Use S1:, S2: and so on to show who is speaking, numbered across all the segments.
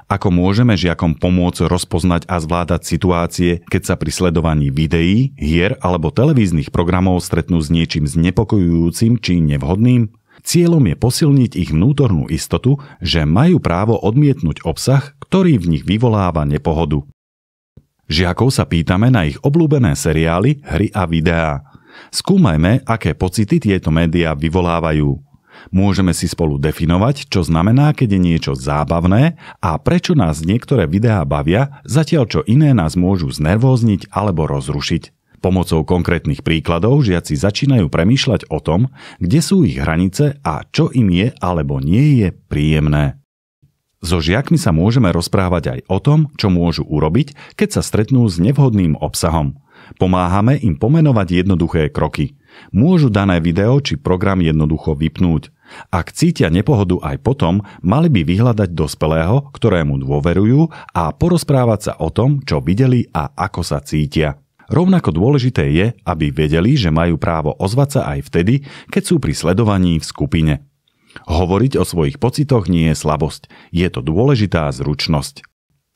S1: Ako môžeme žiakom pomôcť rozpoznať a zvládať situácie, keď sa pri sledovaní videí, hier alebo televíznych programov stretnú s niečím znepokojujúcim či nevhodným? Cieľom je posilniť ich vnútornú istotu, že majú právo odmietnúť obsah, ktorý v nich vyvoláva nepohodu. Žiakov sa pýtame na ich obľúbené seriály, hry a videá. Skúmajme, aké pocity tieto médiá vyvolávajú. Môžeme si spolu definovať, čo znamená, keď je niečo zábavné a prečo nás niektoré videá bavia, zatiaľ čo iné nás môžu znervózniť alebo rozrušiť. Pomocou konkrétnych príkladov žiaci začínajú premýšľať o tom, kde sú ich hranice a čo im je alebo nie je príjemné. So žiakmi sa môžeme rozprávať aj o tom, čo môžu urobiť, keď sa stretnú s nevhodným obsahom. Pomáhame im pomenovať jednoduché kroky. Môžu dané video či program jednoducho vypnúť. Ak cítia nepohodu aj potom, mali by vyhľadať dospelého, ktorému dôverujú a porozprávať sa o tom, čo videli a ako sa cítia. Rovnako dôležité je, aby vedeli, že majú právo ozvať sa aj vtedy, keď sú pri sledovaní v skupine. Hovoriť o svojich pocitoch nie je slabosť, je to dôležitá zručnosť.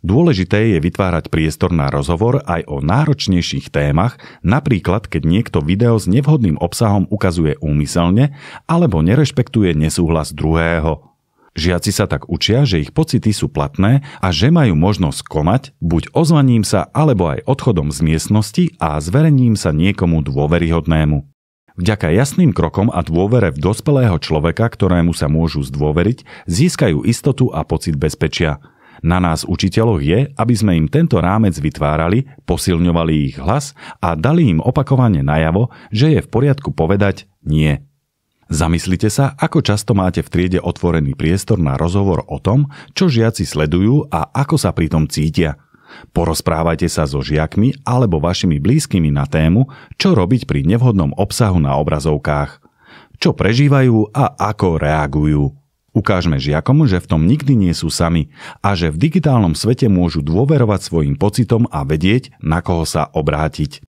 S1: Dôležité je vytvárať priestor na rozhovor aj o náročnejších témach, napríklad keď niekto video s nevhodným obsahom ukazuje úmyselne alebo nerešpektuje nesúhlas druhého. Žiaci sa tak učia, že ich pocity sú platné a že majú možnosť konať buď ozvaním sa alebo aj odchodom z miestnosti a zverením sa niekomu dôveryhodnému. Vďaka jasným krokom a dôvere v dospelého človeka, ktorému sa môžu zdôveriť, získajú istotu a pocit bezpečia. Na nás učiteľoch je, aby sme im tento rámec vytvárali, posilňovali ich hlas a dali im opakovane najavo, že je v poriadku povedať nie. Zamyslite sa, ako často máte v triede otvorený priestor na rozhovor o tom, čo žiaci sledujú a ako sa pri tom cítia. Porozprávajte sa so žiakmi alebo vašimi blízkymi na tému, čo robiť pri nevhodnom obsahu na obrazovkách. Čo prežívajú a ako reagujú. Ukážme žiakom, že v tom nikdy nie sú sami a že v digitálnom svete môžu dôverovať svojim pocitom a vedieť, na koho sa obrátiť.